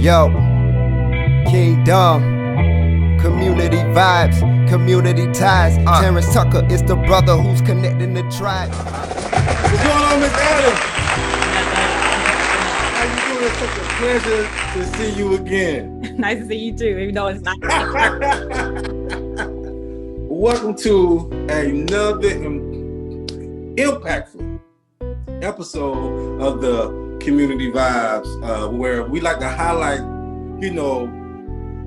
Yo, Kingdom, community vibes, community ties. Terrance Tucker is the brother who's connecting the tribe. What's going on, Miss Adams? How you doing? It's such a pleasure to see you again. Nice to see you too, even though it's not. Welcome to another impactful episode of the Community Vibes, where we like to highlight,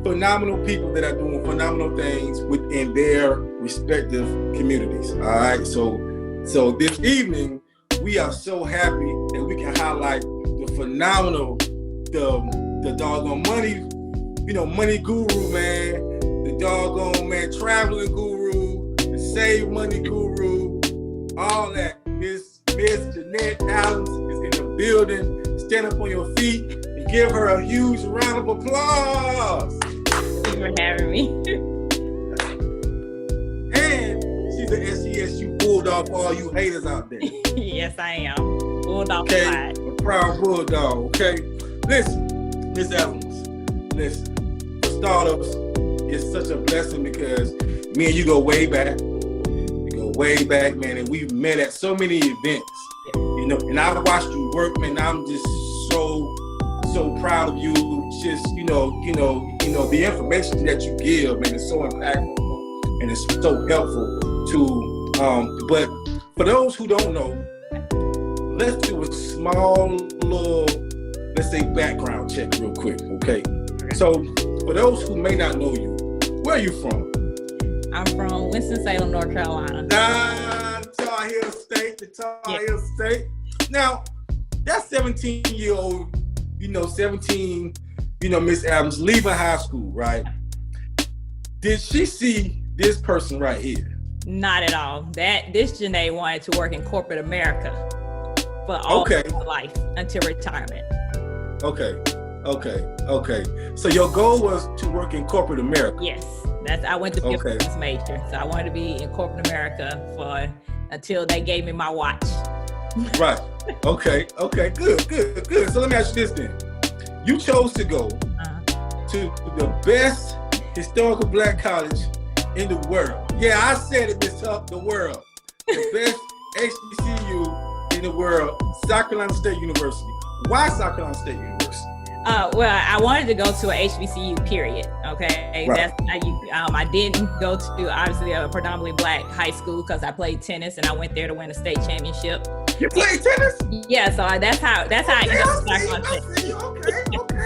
phenomenal people that are doing phenomenal things within their respective communities. All right, so this evening we are so happy that we can highlight the phenomenal, the doggone money guru, man, the doggone traveling guru, the save money guru, all that. Miss Jeanette Adams is in the building. Stand up on your feet and give her a huge round of applause. Thank you for having me. And she's an SCSU bulldog for all you haters out there. Yes, I am. Bulldog Okay, pride. a proud bulldog. Okay, listen, Miss Adams. Listen, for startups, it's such a blessing because me and you go way back. We go way back, man, and we've met at so many events. And I watched you work, man. I'm just so proud of you. Just the information that you give, man, is so impactful and it's so helpful to. But for those who don't know, let's do a small little, let's say, background check real quick, okay? So for those who may not know you, where are you from? I'm from Winston-Salem, North Carolina. The Tar Heel State. Now, that 17-year-old, Miss Adams leaving high school, right? Did she see this person right here? Not at all. This Janae wanted to work in corporate America for all of her life until retirement. Okay. So your goal was to work in corporate America? Yes. I went to be a business major. So I wanted to be in corporate America until they gave me my watch. Right. Okay. Good. So let me ask you this then. You chose to go to the best historical black college in the world. Yeah, I said it, Miss Tuck, the world. The best HBCU in the world, South Carolina State University. Why South Carolina State University? Well, I wanted to go to a HBCU, period. Okay, right. I didn't go to obviously a predominantly black high school because I played tennis and I went there to win a state championship. You played tennis? Yeah, so that's how I ended up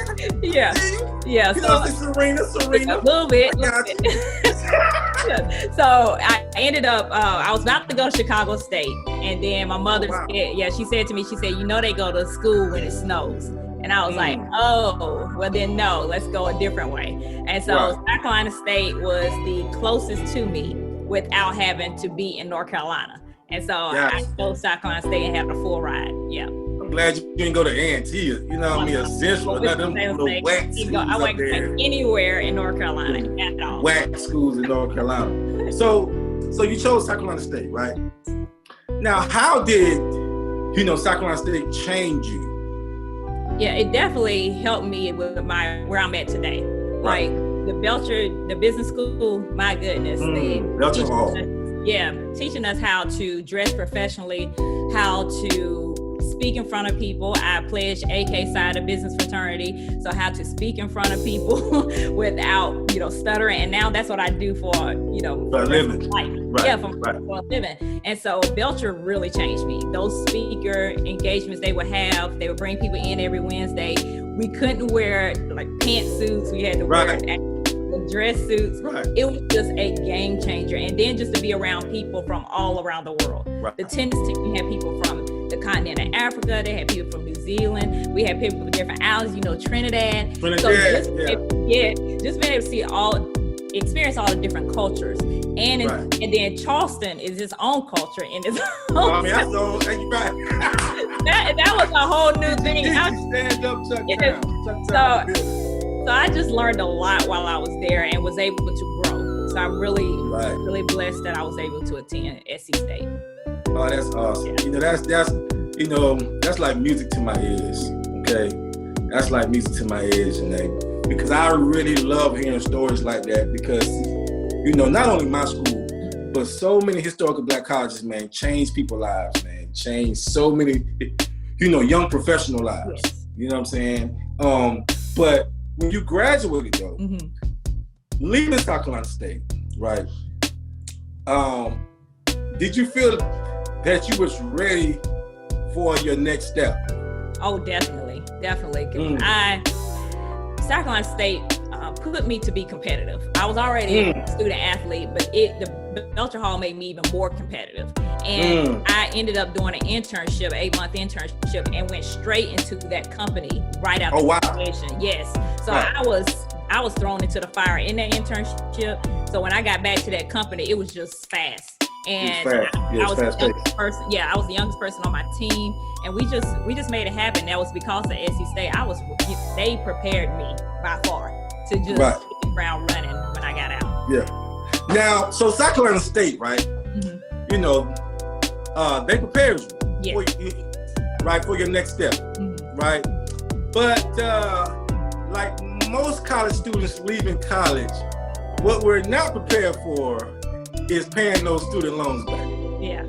Okay. Yeah. So Serena. A little bit. Yeah. So I ended up. I was about to go to Chicago State, and then my mother said, she said to me, they go to school when it snows. And I was like, oh, well then no, let's go a different way. And so South Carolina State was the closest to me without having to be in North Carolina. And so I chose South Carolina State and had a full ride. Yeah. I'm glad you didn't go to A&T, Essential, or nothing. The whack schools I went anywhere in North Carolina at all. Whack schools in North Carolina. So you chose South Carolina State, right? Now, how did, South Carolina State change you? Yeah, it definitely helped me with where I'm at today. Right. Like the Belcher, the business school, my goodness. Belcher Hall. Teaching us how to dress professionally, how to speak in front of people. I pledged AK Psi the business fraternity, so how to speak in front of people without, stuttering. And now that's what I do for, for a living. Life. Right. Yeah, for a living. And so Belcher really changed me. Those speaker engagements they would bring people in every Wednesday. We couldn't wear like pantsuits. We had to wear dress suits. Right. It was just a game changer. And then just to be around people from all around the world. Right. The tennis team had people from the continent of Africa. They had people from New Zealand. We had people from different islands, Trinidad. So just being able to see experience all the different cultures. And then Charleston is its own culture in its own. That was a whole new thing. Stand up, Chuck down. So I just learned a lot while I was there and was able to grow. So I'm really blessed that I was able to attend SC State. Oh, that's awesome. Yeah. That's like music to my ears. Okay, That's like music to my ears, because I really love hearing stories like that because, not only my school, but so many historical Black colleges, man, changed people's lives, man, changed so many, young professional lives. Yes. You know what I'm saying? But when you graduated, though, leaving South Carolina State, right? Did you feel that you was ready for your next step? Oh, definitely. South Carolina State put me to be competitive. I was already a student athlete, but the Belcher Hall made me even more competitive. And I ended up doing an internship, 8-month internship, and went straight into that company right after graduation. Yes. So I was thrown into the fire in that internship. So when I got back to that company, it was just fast. And I was the youngest person. Yeah, I was the youngest person on my team, and we just made it happen. That was because of SC State. They prepared me by far to just hit the ground running when I got out. Yeah. Now, so South Carolina State, right? They prepared you, for your next step, right? But like most college students leaving college, what we're not prepared for is paying those student loans back. Yeah.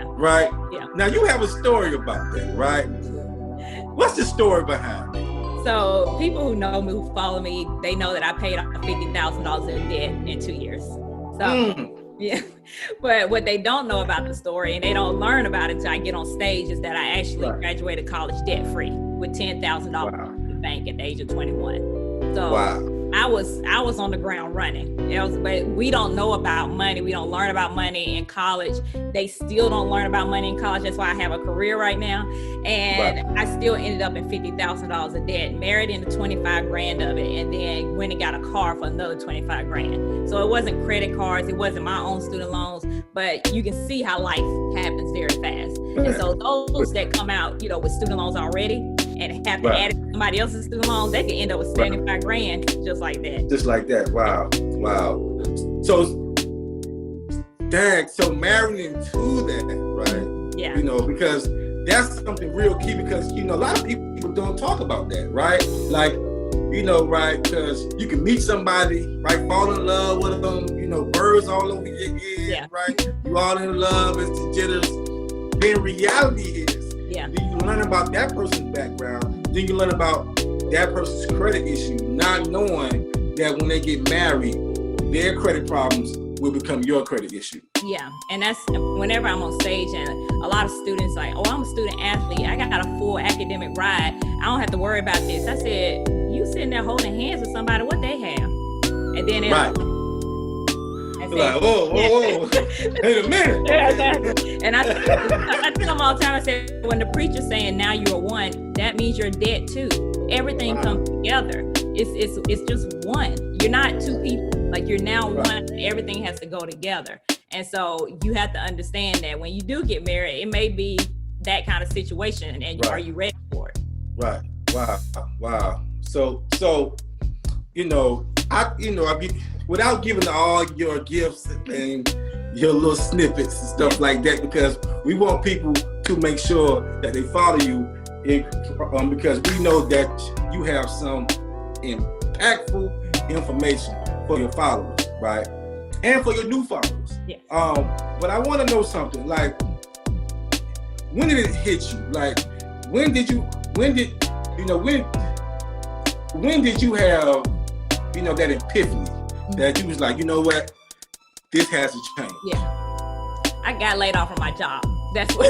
Right? Yeah. Now you have a story about that, right? What's the story behind it? So people who know me, who follow me, they know that I paid off $50,000 in debt in 2 years. So yeah, but what they don't know about the story, and they don't learn about it until I get on stage, is that I actually graduated college debt free with $10,000 in the bank at the age of 21. So I was on the ground running. But we don't know about money. We don't learn about money in college. They still don't learn about money in college. That's why I have a career right now. And I still ended up in $50,000 of debt, married into $25,000 of it, and then went and got a car for another $25,000. So it wasn't credit cards. It wasn't my own student loans, but you can see how life happens very fast. And so those that come out, with student loans already, and have to add somebody else's student loans, they can end up with $75,000 just like that. Just like that. Wow. So, so marrying into that, right? Yeah. Because that's something real key because, a lot of people don't talk about that, right? Like, right? Because you can meet somebody, right? Fall in love with them, birds all over your head, right? You all in love, it's the jitters. Then reality is, then you learn about that person's background. Then you learn about that person's credit issue, not knowing that when they get married, their credit problems will become your credit issue. Yeah, and that's whenever I'm on stage and a lot of students like, oh, I'm a student athlete. I got a full academic ride. I don't have to worry about this. I said, you sitting there holding hands with somebody, what they have? And then like, whoa, wait a minute. And I tell them all the time, I said, when the preacher's saying now you are one, that means you're dead too. Everything comes together. It's just one. You're not two people. Like you're now one. Everything has to go together. And so you have to understand that when you do get married, it may be that kind of situation, and are you ready for it? Right. Wow. So without giving all your gifts and your little snippets and stuff like that, because we want people to make sure that they follow you, because we know that you have some impactful information for your followers, right? And for your new followers. Yes. But I want to know something, like, when did it hit you? Like, when did you have, that epiphany that you was like, you know what, this has to change? Yeah. I got laid off from my job. That's what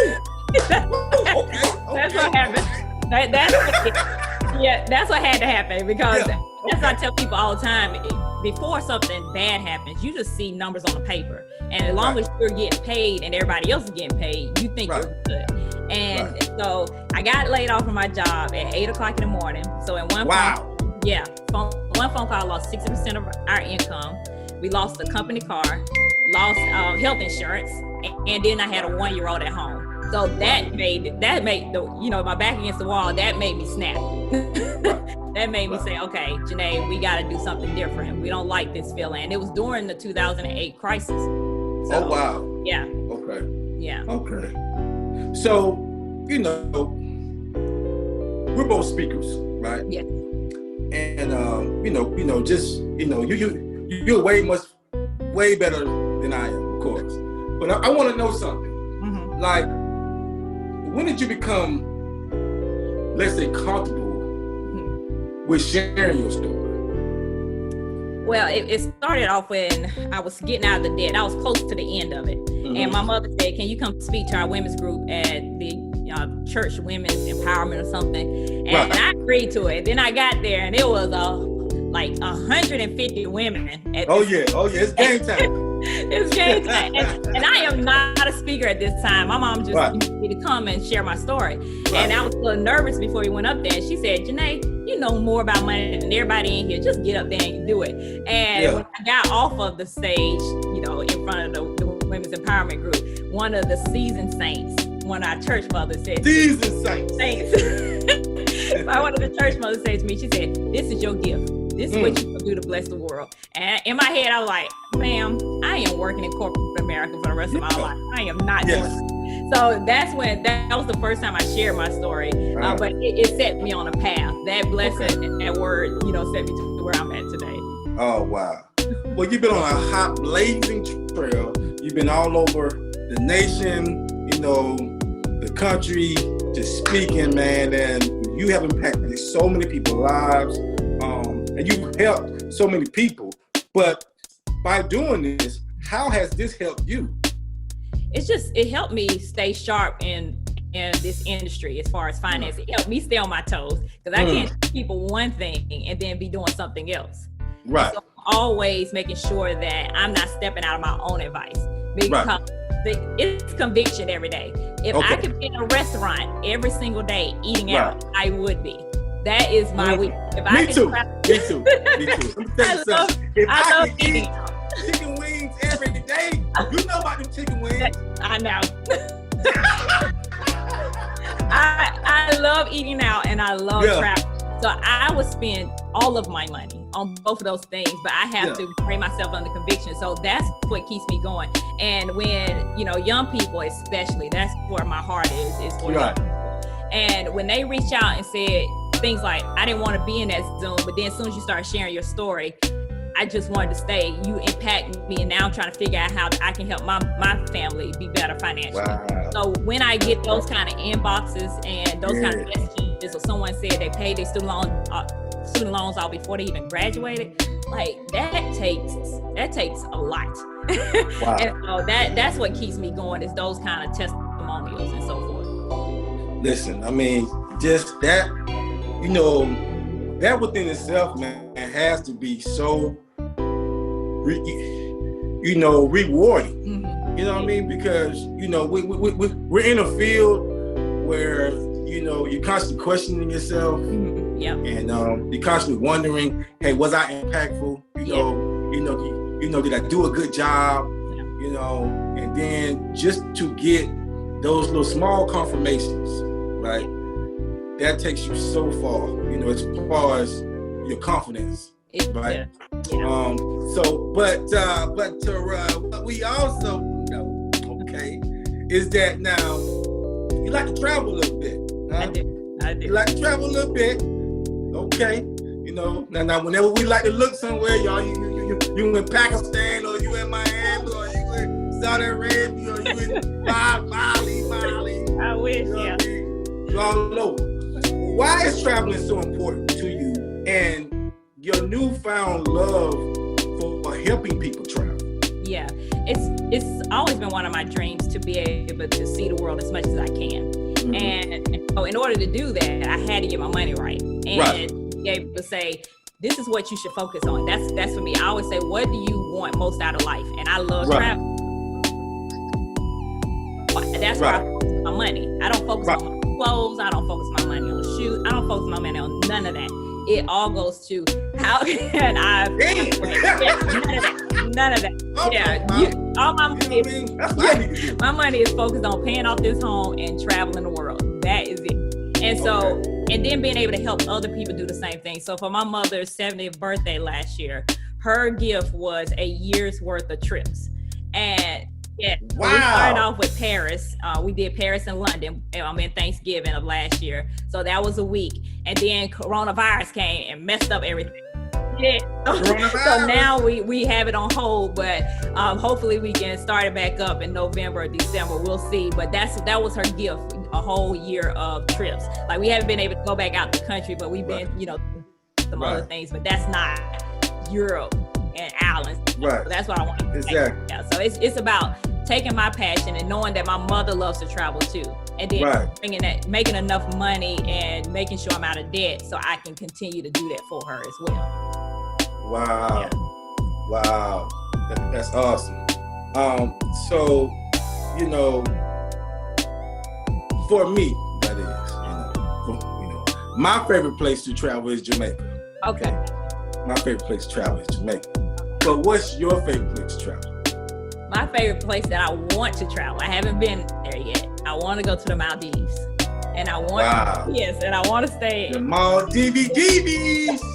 that's what happened. That's what had to happen, because that's what I tell people all the time. Before something bad happens, you just see numbers on the paper. And as long as you're getting paid and everybody else is getting paid, you think you're good. And so I got laid off from my job at 8:00 in the morning. So in one phone call, I lost 60% of our income. We lost the company car, lost health insurance, and then I had a 1-year-old at home. So that made the, my back against the wall. That made me snap. That made me say, okay, Janae, we got to do something different. We don't like this feeling. And it was during the 2008 crisis. So, oh, wow. Yeah. Okay. Yeah. Okay. So, we're both speakers, right? Yeah. And you're way better than I am, of course. But I want to know something. Mm-hmm. Like, when did you become, let's say, comfortable with sharing your story? Well, it started off when I was getting out of the debt. I was close to the end of it. Mm-hmm. And my mother said, can you come speak to our women's group at the church women's empowerment or something? And I agreed to it. Then I got there and it was like 150 women. Oh yeah, it's game time. It's game time. And I am not a speaker at this time. My mom just wanted me to come and share my story. Right. And I was a little nervous before we went up there. And she said, Janae, you know more about money than everybody in here. Just get up there and do it. And when I got off of the stage, in front of the Women's Empowerment Group, one of the seasoned saints, one of our church mothers said, seasoned saints. One of the church mothers said to me, she said, this is your gift. This is what you can do to bless the world. And in my head, I was like, ma'am, I am working in corporate America for the rest of my life. I am not doing it. So that was the first time I shared my story. But it set me on a path. That blessing and that word, set me to where I'm at today. Oh, wow. Well, you've been on a hot, blazing trail. You've been all over the nation, the country, just speaking, man. And you have impacted so many people's lives. And you've helped so many people. But by doing this, how has this helped you? It helped me stay sharp in this industry as far as finance. It helped me stay on my toes because I can't tell people one thing and then be doing something else. Right. So I'm always making sure that I'm not stepping out of my own advice because it's conviction every day. If I could be in a restaurant every single day eating out, I would be. That is my week. If Me too. Let me tell you something. If I could eat chicken wings every day, you know about them chicken wings. I know. I love eating out and I love traveling. So I would spend all of my money on both of those things, but I have to bring myself under conviction. So that's what keeps me going. And when, young people especially, that's where my heart is for young people. And when they reach out and said things like, I didn't want to be in that Zoom, but then as soon as you start sharing your story, I just wanted to stay. You impact me, and now I'm trying to figure out how I can help my family be better financially. Wow. So when I get those kind of inboxes and those kind of messages, or someone said they paid their student loans off before they even graduated, like that takes a lot. Wow. And so that's what keeps me going, is those kind of testimonials and so forth. Listen, I mean, just that, that within itself, man, has to be so, rewarding. Mm-hmm. You know what I mean? Because, we're in a field where, you're constantly questioning yourself. Mm-hmm. Yeah. And you're constantly wondering, hey, was I impactful? Did I do a good job? Yeah. And then just to get those little small confirmations, right? That takes you so far, as far as your confidence, right? Yeah. What we also know, is that now you like to travel a little bit. Huh? I do. You like to travel a little bit, okay? Now whenever we like to look somewhere, y'all, you in Pakistan, or you in Miami, or you in Saudi Arabia, or you in Bali. I wish, You all know. Why is traveling so important to you, and your newfound love for helping people travel? Yeah, it's always been one of my dreams to be able to see the world as much as I can. Mm-hmm. And so in order to do that, I had to get my money right. And be able to say, this is what you should focus on. That's for me. I always say, what do you want most out of life? And I love travel. That's where I focus my money. I don't focus on my clothes. I don't focus my money on shoes. I don't focus my money on none of that. It all goes to how can I? None of that. All my money is focused on paying off this home and traveling the world. That is it. And so, and then being able to help other people do the same thing. So for my mother's 70th birthday last year, her gift was a year's worth of trips. And we started off with Paris. We did Paris and London in Thanksgiving of last year. So that was a week. and then coronavirus came and messed up everything. Yeah. So now we have it on hold, but hopefully we can start it back up in November or December. We'll see. But that was her gift, a whole year of trips. Like, we haven't been able to go back out the country, but we've been, some other things. But that's not Europe and islands. Right. So that's what I want to Exactly. Yeah. So it's about taking my passion and knowing that my mother loves to travel too, and then making enough money and making sure I'm out of debt so I can continue to do that for her as well. Wow. Yeah. Wow. That's awesome. So, for me, that is, my favorite place to travel is Jamaica. Okay. My favorite place to travel is Jamaica. But what's your favorite place to travel? My favorite place that I want to travel, I haven't been there yet. I want to go to the Maldives. And I want and I want to stay the Maldives.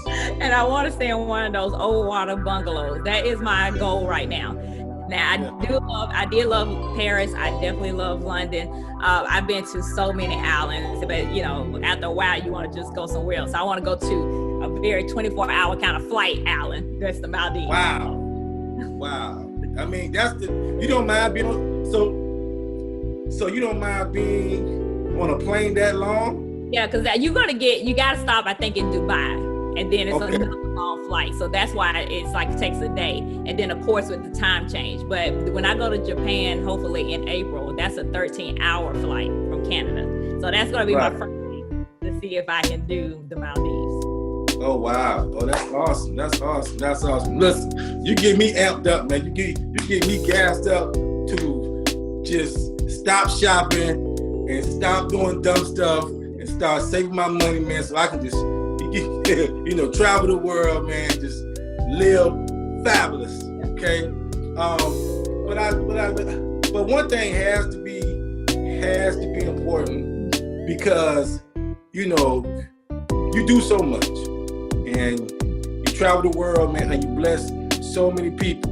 And I want to stay in one of those old water bungalows. That is my goal right now. Now, I did love Paris. I definitely love London. I've been to so many islands, but after a while, you want to just go somewhere else. I want to go to a very 24-hour kind of flight island. That's the Maldives. Wow. I mean, you don't mind being so you don't mind being on a plane that long? Yeah, because you got to stop, I think, in Dubai. And then it's another long flight. So that's why it takes a day. And then, of course, with the time change. But when I go to Japan, hopefully in April, that's a 13-hour flight from Canada. So that's going to be my first thing to see if I can do the Maldives. Oh, wow. Oh, that's awesome. That's awesome. Listen, you get me amped up, man. You get me gassed up to just stop shopping and stop doing dumb stuff and start saving my money, man, so I can just travel the world, man, just live fabulous. Okay. But one thing has to be important, because you do so much and you travel the world, man, and you bless so many people.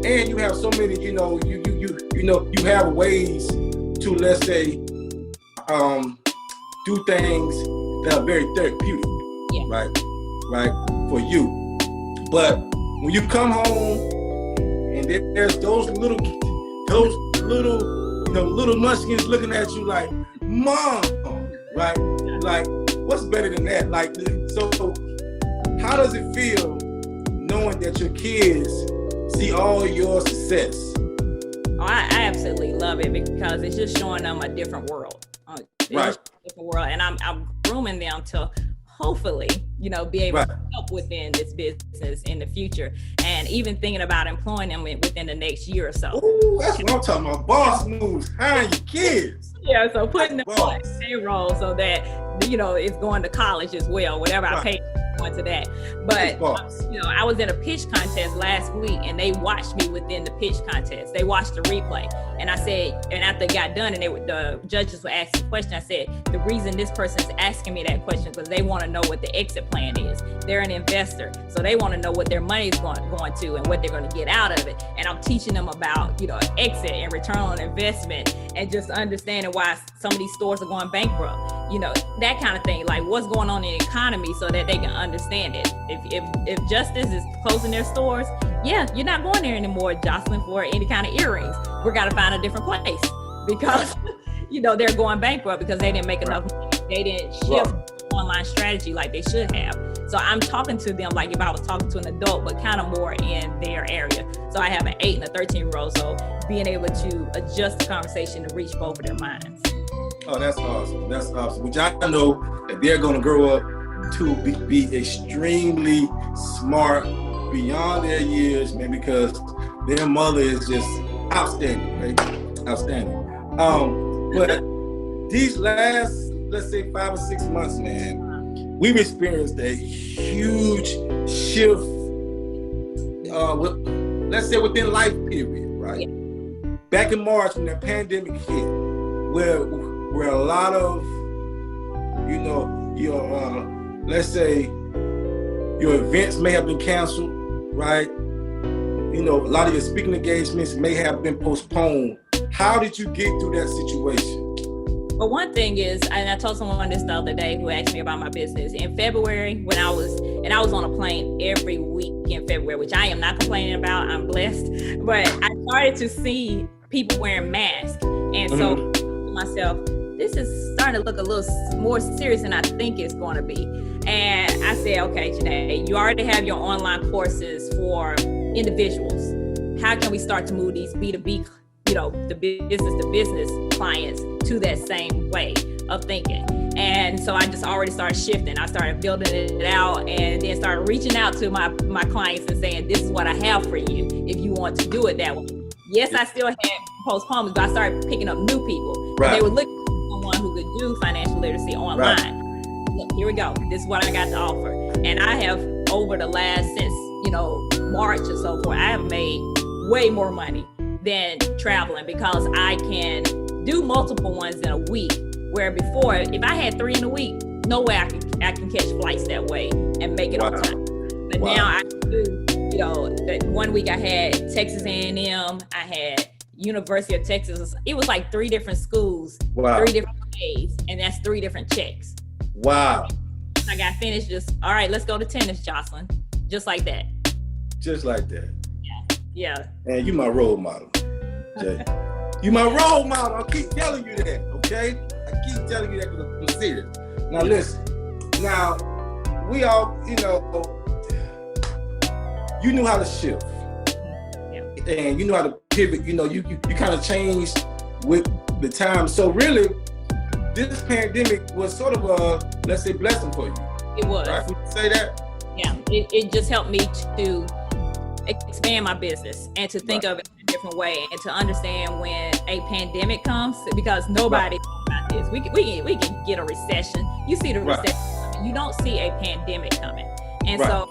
And you have so many, you have ways to, let's say, do things that are very therapeutic, right, for you. But when you come home and there's those little munchkins looking at you like, Mom, right? Like, what's better than that? Like, so how does it feel knowing that your kids see all your success? Oh, I absolutely love it, because it's just showing them a different world. And I'm grooming them to hopefully, be able to help within this business in the future, and even thinking about employing them within the next year or so. Ooh, that's what I'm talking about. Boss moves, hiring your kids. Yeah, so putting them on payroll so that, it's going to college as well, whatever I pay going to that. But, I was in a pitch contest last week, and they watched me within the pitch contest. They watched the replay. And I said, and after it got done and the judges were asking the question, I said, the reason this person's asking me that question is because they want to know what the exit plan is. They're an investor, so they want to know what their money is going to and what they're going to get out of it. And I'm teaching them about, exit and return on investment, and just understanding why some of these stores are going bankrupt. That kind of thing, like what's going on in the economy, so that they can understand it. If Justice is closing their stores, you're not going there anymore, Jocelyn, for any kind of earrings. We got to find a different place, because they're going bankrupt because they didn't make enough money. They didn't shift online strategy like they should have. So I'm talking to them like if I was talking to an adult, but kind of more in their area. So I have an 8 and a 13-year-old, so being able to adjust the conversation to reach both of their minds. Oh, that's awesome. That's awesome. Which I know that they're going to grow up to be extremely smart beyond their years, man, because their mother is just outstanding, right? Outstanding. But these last, let's say, 5 or 6 months, man, we've experienced a huge shift, let's say within life period, right? Yeah. Back in March when the pandemic hit, where a lot of, your, let's say, your events may have been canceled, right? A lot of your speaking engagements may have been postponed. How did you get through that situation? But one thing is, and I told someone this the other day who asked me about my business in February when I was on a plane every week in February, which I am not complaining about. I'm blessed, but I started to see people wearing masks, and so to myself, this is starting to look a little more serious than I think it's going to be. And I said, okay, Janae, you already have your online courses for individuals. How can we start to move these B2B, the business to business clients to that same way of thinking? And so I just already started shifting. I started building it out and then started reaching out to my clients and saying, this is what I have for you if you want to do it that way. Yes, I still had postponements, but I started picking up new people. Right. They were looking for someone who could do financial literacy online. Right. Look, here we go. This is what I got to offer. And I have, over the last, since, March or so forth, I have made way more money than traveling because I can do multiple ones in a week. Where before, if I had 3 in a week, no way I can catch flights that way and make it on time. But now I do, that one week I had Texas A&M, I had University of Texas. It was like 3 different schools, 3 different days, and that's 3 different checks. Wow. I got finished all right, let's go to tennis, Jocelyn. Just like that. Just like that. Yeah. And you my role model, Jay. You my role model. I keep telling you that, okay? I keep telling you that because I'm serious. Now listen. Now, we all, you knew how to shift. Yeah. And you know how to pivot. You kind of changed with the time. So really, this pandemic was sort of a, let's say, blessing for you. It was. Right? Would you say that? Yeah. It just helped me to expand my business and to think of it in a different way and to understand when a pandemic comes, because nobody knows about this. We can get a recession. You see the recession coming. You don't see a pandemic coming. And so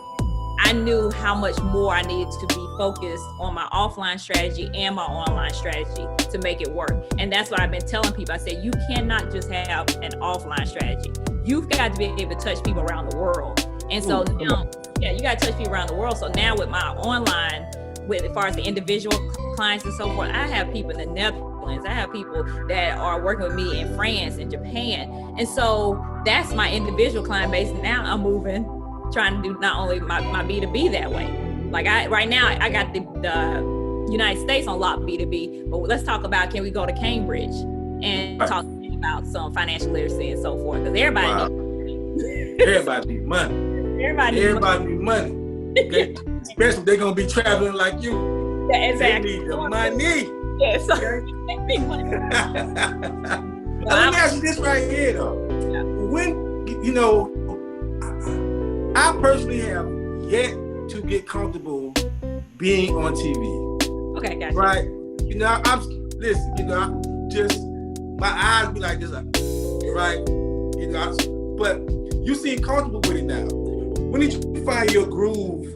I knew how much more I needed to be focused on my offline strategy and my online strategy to make it work. And that's what I've been telling people. I said, you cannot just have an offline strategy. You've got to be able to touch people around the world. And so now, you got to touch people around the world. So now with my online, as far as the individual clients and so forth, I have people in the Netherlands. I have people that are working with me in France and Japan. And so that's my individual client base. Now I'm moving, trying to do not only my B2B that way. Like right now, I got the United States on lock B2B, but let's talk about, can we go to Cambridge and talk about some financial literacy and so forth? Because everybody needs money. Everybody need money. Okay? Especially if they're going to be traveling like you. Yeah, exactly. They need the money. Yes. Big money. Let me ask you this right here, though. Yeah. When, I personally have yet to get comfortable being on TV. Okay, gotcha. Right? My eyes be like this, right? But you seem comfortable with it now. When did you find your groove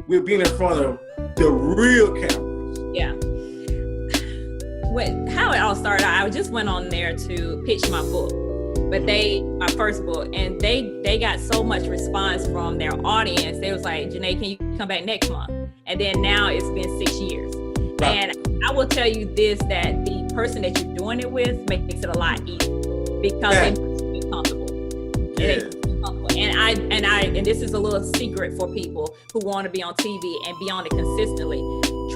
with being in front of the real cameras? Yeah. How it all started, I just went on there to pitch my book, but my first book, and they got so much response from their audience. They was like, Janae, can you come back next month? And then now it's been 6 years. Right. And I will tell you this, that the person that you're doing it with makes it a lot easier because they make you comfortable. Yeah. And this is a little secret for people who want to be on TV and be on it consistently.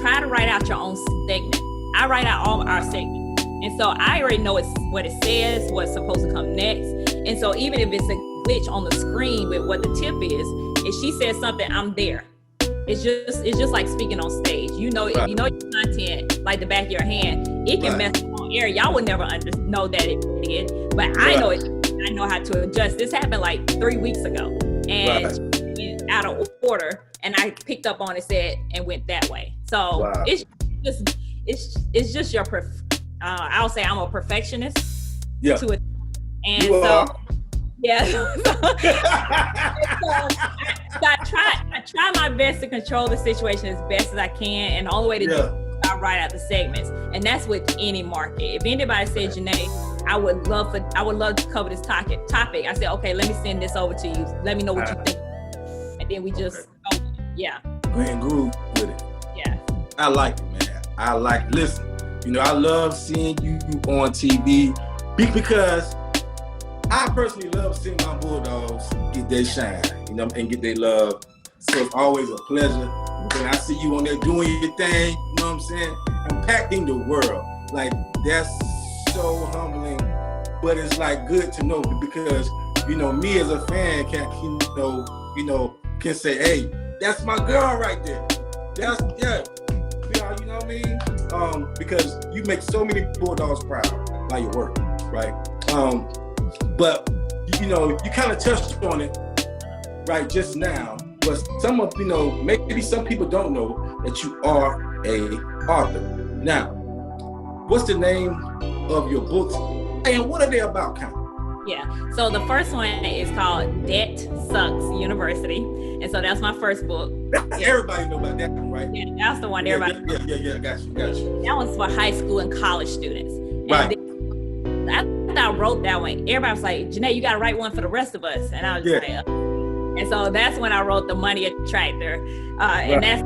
Try to write out your own segment. I write out all our segments. And so I already know what it says, what's supposed to come next. And so even if it's a glitch on the screen with what the tip is, if she says something, I'm there. It's just like speaking on stage. You know your content like the back of your hand. It can mess up on air. Y'all would never know that it did, but I know it. I know how to adjust. This happened like 3 weeks ago, and it went out of order, and I picked up on it, said, and went that way. So it's just your. I'll say I'm a perfectionist. Yeah. To it, and you are. Yeah. I try my best to control the situation as best as I can, and the only way to do it, I write out the segments, and that's with any market. If anybody said, Janae, I would love to cover this topic. I said, okay, let me send this over to you. Let me know what you think, and then we just go with it. Yeah. Go ahead and groove with it. Yeah. I like it, man. Listen, I love seeing you on TV. Because I personally love seeing my Bulldogs get their shine, you know, and get their love. So it's always a pleasure when I see you on there doing your thing, you know what I'm saying? Impacting the world. Like, that's so humbling, but it's like good to know because, you know, me as a fan can say, hey, that's my girl right there. That's, yeah. You know what I mean? Because you make so many Bulldogs proud by your work, right? But, you know, you kind of touched on it, right, just now. But some of, you know, maybe some people don't know that you are a author. Now, what's the name of your books and what are they about, kind of? Yeah, so the first one is called Debt Sucks University. And so that's my first book. Everybody know about that one, right? Yeah, that's the one everybody knows. Yeah, got you. That one's for high school and college students. Right. And after I wrote that one, everybody was like, Janae, you got to write one for the rest of us. And I was just like, and so that's when I wrote The Money Attractor. And that's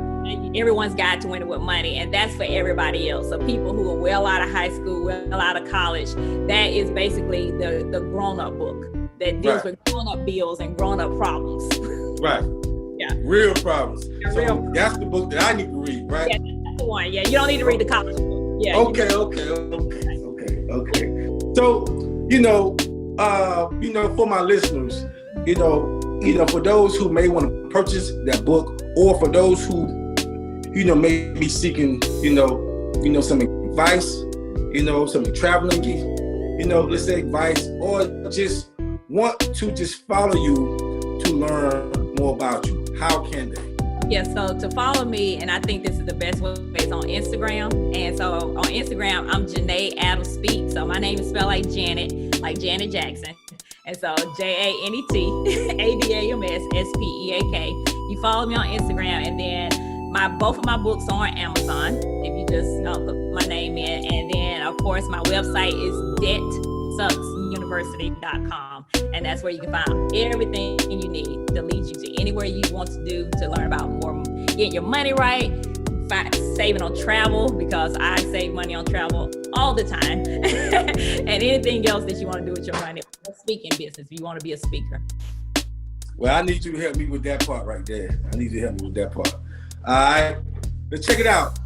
everyone's guide to winning with money. And that's for everybody else. So people who are well out of high school, well out of college, that is basically the grown-up book that deals with grown-up bills and grown-up problems. Right. Yeah. Real problems. So that's the book that I need to read, right? Yeah, that's the one. Yeah, you don't need to read the college book. Yeah. Okay. So, for my listeners, for those who may want to purchase that book, or for those who, may be seeking, some advice, some traveling, let's say advice, or just want to just follow you to learn more about you, how can they? Yeah, so to follow me, and I think this is the best way, is on Instagram. And so on Instagram, I'm Janae Adams Speak. So my name is spelled like Janet Jackson. And so JanetAdamSpeak. You follow me on Instagram, and then both of my books are on Amazon, if you just put my name in. And then, of course, my website is DebtSucksUniversity.com. And that's where you can find everything you need to lead you to anywhere you want to do to learn about more, getting your money right, saving on travel, because I save money on travel all the time, and anything else that you want to do with your money. Speaking business, if you want to be a speaker. Well, I need you to help me with that part right there. I need you to help me with that part. All right, let's check it out.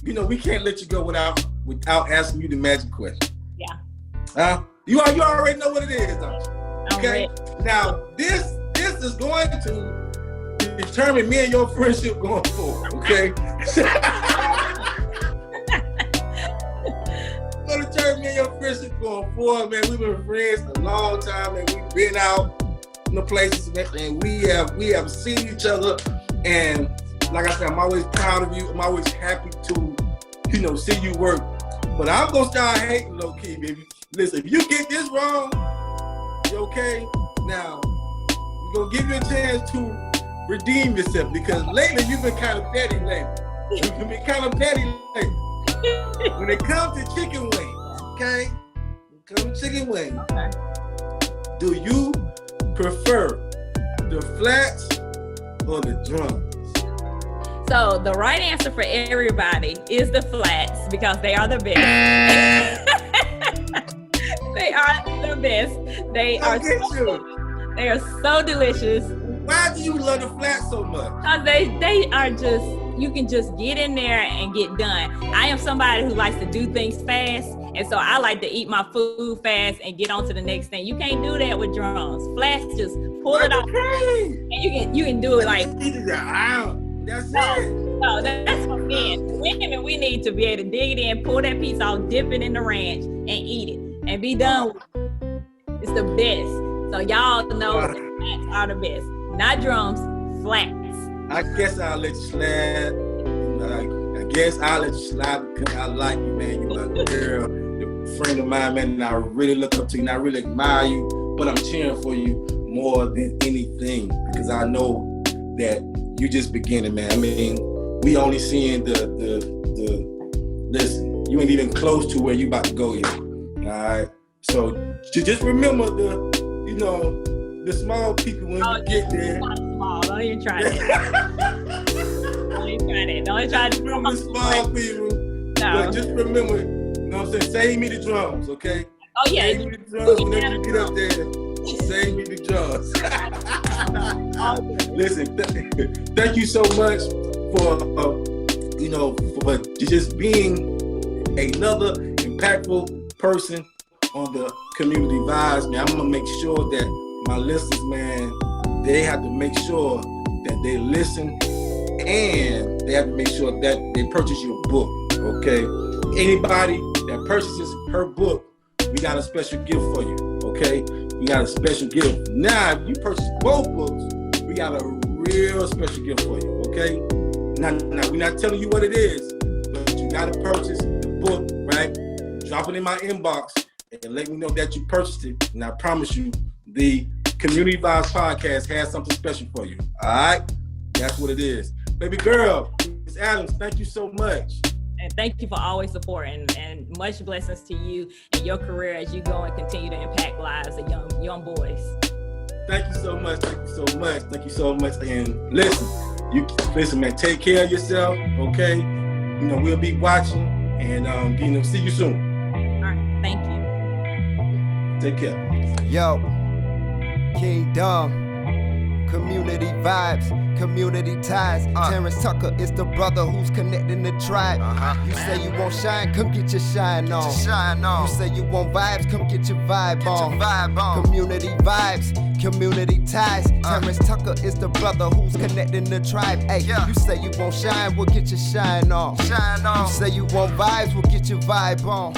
We can't let you go without asking you the magic question. Yeah. You already know what it is, don't you? Okay. Now this is going to determine me and your friendship going forward. Okay. Gonna determine me and your friendship going forward, man. We've been friends a long time, and we've been out in the places, and we have seen each other. And like I said, I'm always proud of you. I'm always happy to, see you work. But I'm gonna start hating low key, baby. Listen, if you get this wrong, you okay? Now, we're gonna give you a chance to redeem yourself, because lately you've been kind of petty lately. You've been kind of petty lately. When it comes to chicken wings, okay? When it comes to chicken wings, okay, do you prefer the flats or the drums? So the right answer for everybody is the flats, because they are the best. They are the best. They are so delicious. Why do you love the flats so much? Because they are just, you can just get in there and get done. I am somebody who likes to do things fast, and so I like to eat my food fast and get on to the next thing. You can't do that with drums. Flats, just pull it off, and you can do it like. That's it. No, that's for men. Women, we need to be able to dig it in, pull that piece off, dip it in the ranch, and eat it, and be done with it. It's the best. So y'all know that flats are the best. Not drums, flats. I guess I'll let you slide. I guess I'll let you slide because I like you, man. You're my girl. You're a friend of mine, man, and I really look up to you, and I really admire you. But I'm cheering for you more than anything, because I know that you just beginning, man. I mean, we only seeing the listen, you ain't even close to where you about to go yet. All right. So just remember the small people when you get there. Not small. Don't even try that. Don't even try that. Don't even try to remember the small people. No. But just remember, know what I'm saying? Save me the drums, okay? Oh yeah. Save me the drums whenever you get up there. Save me the drums. Listen, thank you so much for for just being another impactful person on the community vibes, man. I'm gonna make sure that my listeners, man, they have to make sure that they listen, and they have to make sure that they purchase your book, okay? Anybody that purchases her book, we got a special gift for you, okay? We got a special gift. Now, if you purchase both books, we got a real special gift for you, okay? Now, we're not telling you what it is, but you got to purchase the book, right? Drop it in my inbox and let me know that you purchased it. And I promise you, the Community Vibes Podcast has something special for you, all right? That's what it is. Baby girl, Ms. Adams, thank you so much. And thank you for always supporting, and much blessings to you and your career as you go and continue to impact lives of young boys. Thank you so much. Thank you so much. Thank you so much. And listen, man, take care of yourself, okay? We'll be watching, and see you soon. All right, thank you. Take care. Yo, Kingdom. Community vibes, community ties. Terrance Tucker is the brother who's connecting the tribe. You say you won't shine, come get your shine on. You say you want vibes, come get your vibe on. Community vibes, community ties. Terrance Tucker is the brother who's connecting the tribe. Hey, you say you won't shine, we'll get your shine on. You say you want vibes, we'll get your vibe on.